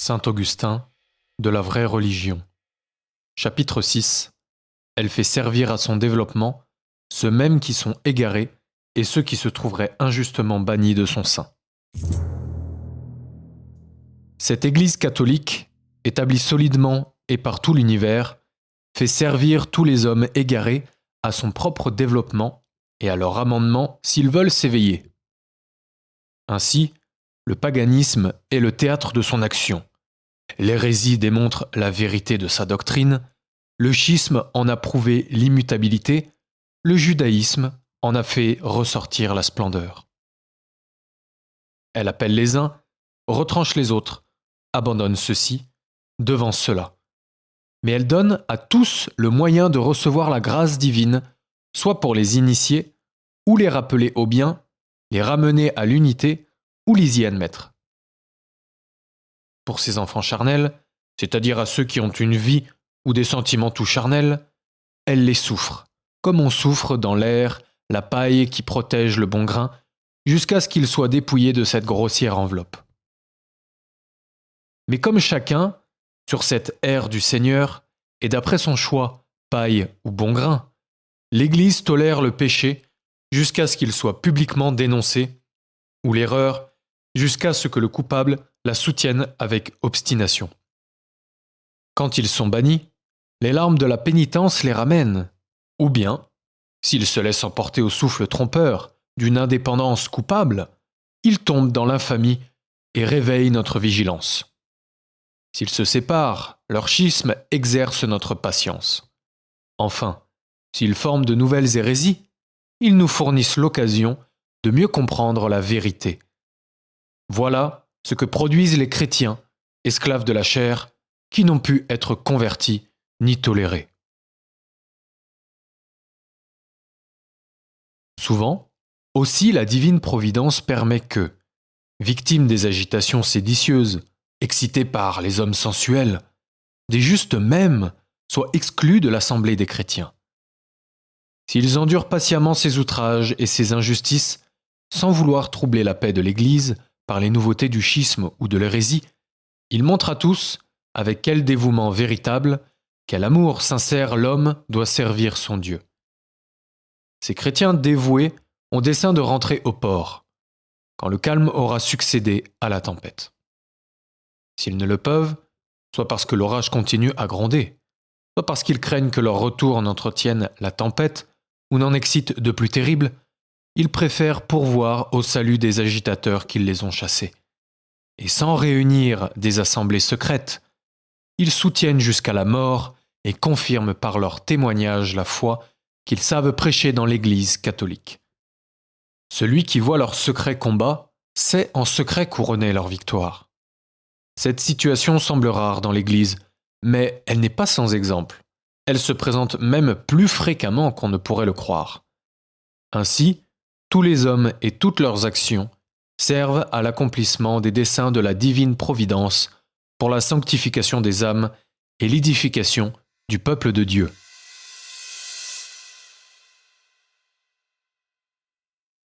Saint Augustin, de la vraie religion. Chapitre 6. Elle fait servir à son développement ceux mêmes qui sont égarés et ceux qui se trouveraient injustement bannis de son sein. Cette Église catholique, établie solidement et par tout l'univers, fait servir tous les hommes égarés à son propre développement et à leur amendement s'ils veulent s'éveiller. Ainsi, le paganisme est le théâtre de son action. L'hérésie démontre la vérité de sa doctrine, le schisme en a prouvé l'immutabilité, le judaïsme en a fait ressortir la splendeur. Elle appelle les uns, retranche les autres, abandonne ceux-ci, devance ceux-là. Mais elle donne à tous le moyen de recevoir la grâce divine, soit pour les initier, ou les rappeler au bien, les ramener à l'unité, ou les y admettre. Pour ses enfants charnels, c'est-à-dire à ceux qui ont une vie ou des sentiments tout charnels, elle les souffre, comme on souffre dans l'air la paille qui protège le bon grain, jusqu'à ce qu'il soit dépouillé de cette grossière enveloppe. Mais comme chacun, sur cette ère du Seigneur, et d'après son choix, paille ou bon grain, l'Église tolère le péché jusqu'à ce qu'il soit publiquement dénoncé, ou l'erreur jusqu'à ce que le coupable la soutienne avec obstination. Quand ils sont bannis, les larmes de la pénitence les ramènent, ou bien, s'ils se laissent emporter au souffle trompeur d'une indépendance coupable, ils tombent dans l'infamie et réveillent notre vigilance. S'ils se séparent, leur schisme exerce notre patience. Enfin, s'ils forment de nouvelles hérésies, ils nous fournissent l'occasion de mieux comprendre la vérité. Voilà ce que produisent les chrétiens, esclaves de la chair, qui n'ont pu être convertis ni tolérés. Souvent, aussi la divine providence permet que, victimes des agitations séditieuses, excités par les hommes sensuels, des justes mêmes soient exclus de l'assemblée des chrétiens. S'ils endurent patiemment ces outrages et ces injustices, sans vouloir troubler la paix de l'Église par les nouveautés du schisme ou de l'hérésie, ils montrent à tous, avec quel dévouement véritable, quel amour sincère l'homme doit servir son Dieu. Ces chrétiens dévoués ont dessein de rentrer au port, quand le calme aura succédé à la tempête. S'ils ne le peuvent, soit parce que l'orage continue à gronder, soit parce qu'ils craignent que leur retour en entretienne la tempête ou n'en excite de plus terrible, ils préfèrent pourvoir au salut des agitateurs qui les ont chassés. Et sans réunir des assemblées secrètes, ils soutiennent jusqu'à la mort et confirment par leur témoignage la foi qu'ils savent prêcher dans l'Église catholique. Celui qui voit leur secret combat sait en secret couronner leur victoire. Cette situation semble rare dans l'Église, mais elle n'est pas sans exemple. Elle se présente même plus fréquemment qu'on ne pourrait le croire. Ainsi, tous les hommes et toutes leurs actions servent à l'accomplissement des desseins de la divine providence pour la sanctification des âmes et l'édification du peuple de Dieu.